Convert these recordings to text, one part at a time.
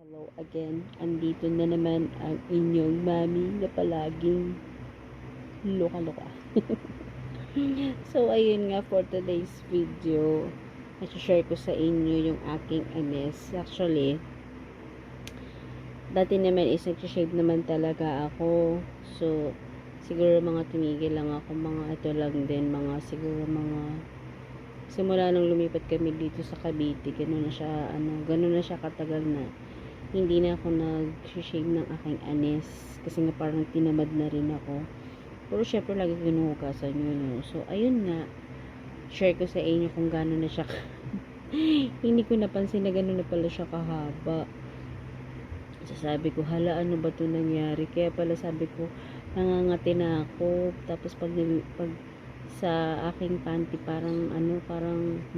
Hello again. Andito na naman ang inyong mami na palaging loka-loka. So, ayun nga for today's video. I-share ko sa inyo yung aking MS. Actually, dati naman is nag-shave naman talaga ako. So, siguro mga tumigil lang ako. Mga ito lang din. Siguro mga simula nung lumipat kami dito sa Cavite. Ganun na siya katagal na hindi na ako nag-shave ng aking anis kasi nga parang tinamad na rin ako, pero syempre lagi ginuhugasan yun. So ayun nga, share ko sa inyo kung gano'n na siya hindi ko napansin na gano'n na pala siya kahaba. So sabi ko, hala, ano ba ito nangyari? Kaya pala sabi ko, nangangati na ako. Tapos pag sa aking panty parang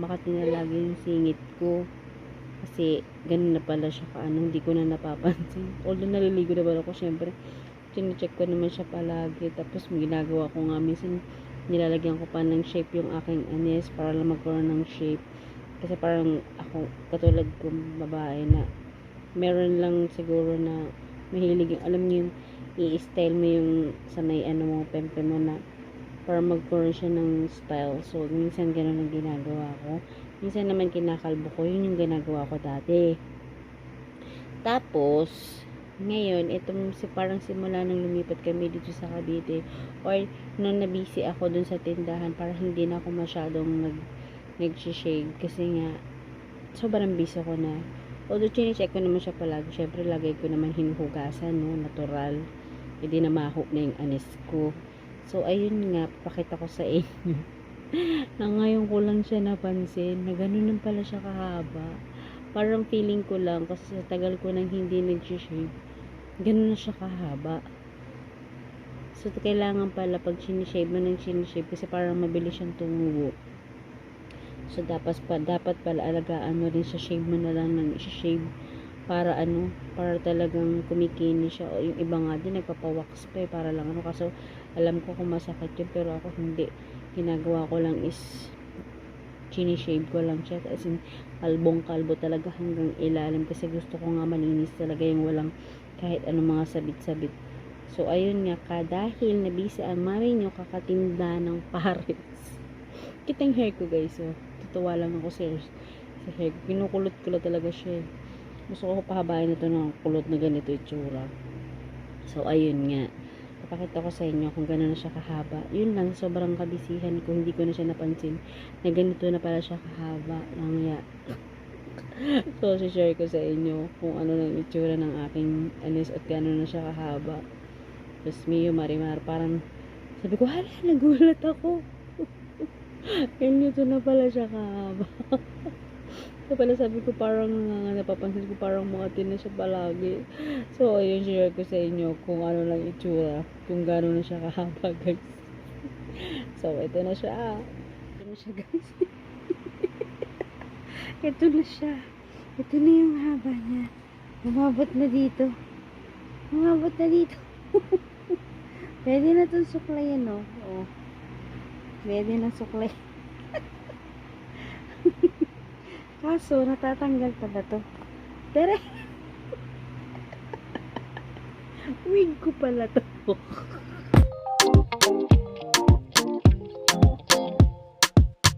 makati na lagi yung singit ko. Kasi, ganun na pala siya hindi ko na napapansin. Although, naliligo na ba ako, syempre, chinecheck ko naman siya palagi. Tapos, ginagawa ko nga, minsan, nilalagyan ko pa ng shape yung aking anis para lang magkaroon ng shape. Kasi parang, ako, katulad kong babae na, meron lang siguro na, mahilig yung, alam niyo yung, i-style mo yung, sa may, mo, pempe mo na, para magkaroon siya ng style. So, minsan ganun ang ginagawa ko. Minsan naman kinakalbo ko. Yun yung ginagawa ko dati. Tapos, ngayon, parang simula nung lumipat kami dito sa Cavite, or nung nabisi ako dun sa tindahan, para hindi na ako masyadong nag-shave. Kasi nga, sobrang busy ko na. Although, chinecheck ko naman siya palagi. Syempre, lagay ko naman hinuhugasan, no? Natural. Hindi na mahok na yung anis ko. So, ayun nga, pakita ko sa inyo. Na ngayon ko lang siya napansin, na gano'n lang pala siya kahaba. Parang feeling ko lang, kasi sa tagal ko nang hindi nag-shave, gano'n na siya kahaba. So, kailangan pala pag sinishave mo ng sinishave, kasi parang mabilis siyang tumubo. So, dapat pala alagaan mo rin sa shave mo na lang ng shave para para talagang kumikini siya. O yung iba nga din nagpapawax pa para lang kaso alam ko kung masakit yun, pero ako hindi. Ginagawa ko lang is sinishave ko lang siya, as in kalbong-kalbo talaga hanggang ilalim, kasi gusto ko nga malinis talaga yung walang kahit anong mga sabit-sabit. So ayun nga, dahil nabisi ang mami nyo kakatinda ng pares. Kitang hair ko guys, so tutuwa lang ako sa hair ko. Kinukulot-kulot talaga siya. Gusto ko pahabain ito ng kulot na ganito itsura. So ayun nga, papakita ko sa inyo kung gano'n na siya kahaba. Yun lang, sobrang kabisihan ko, hindi ko na siya napansin na ganito na pala siya kahaba. So share ko sa inyo kung ano ng itsura ng aking anis at gano'n na siya kahaba. Tapos Mio Marimar, parang sabi ko, hala, nagulat ako. Ganito na pala siya kahaba. So pala sabi ko, parang napapansin ko parang makati na siya palagi. So ayun, share ko sa inyo kung ano lang itsura, kung gano'n na siya kahaba guys. So ito na siya. Ito na siya guys. Ito na siya. Ito na yung haba niya. Umabot na dito. Umabot na dito. Pwede na itong suklayan, no? Oh. Pwede na suklayan. Kaso, natatanggal pa ba to? Pero, wig ko pala to.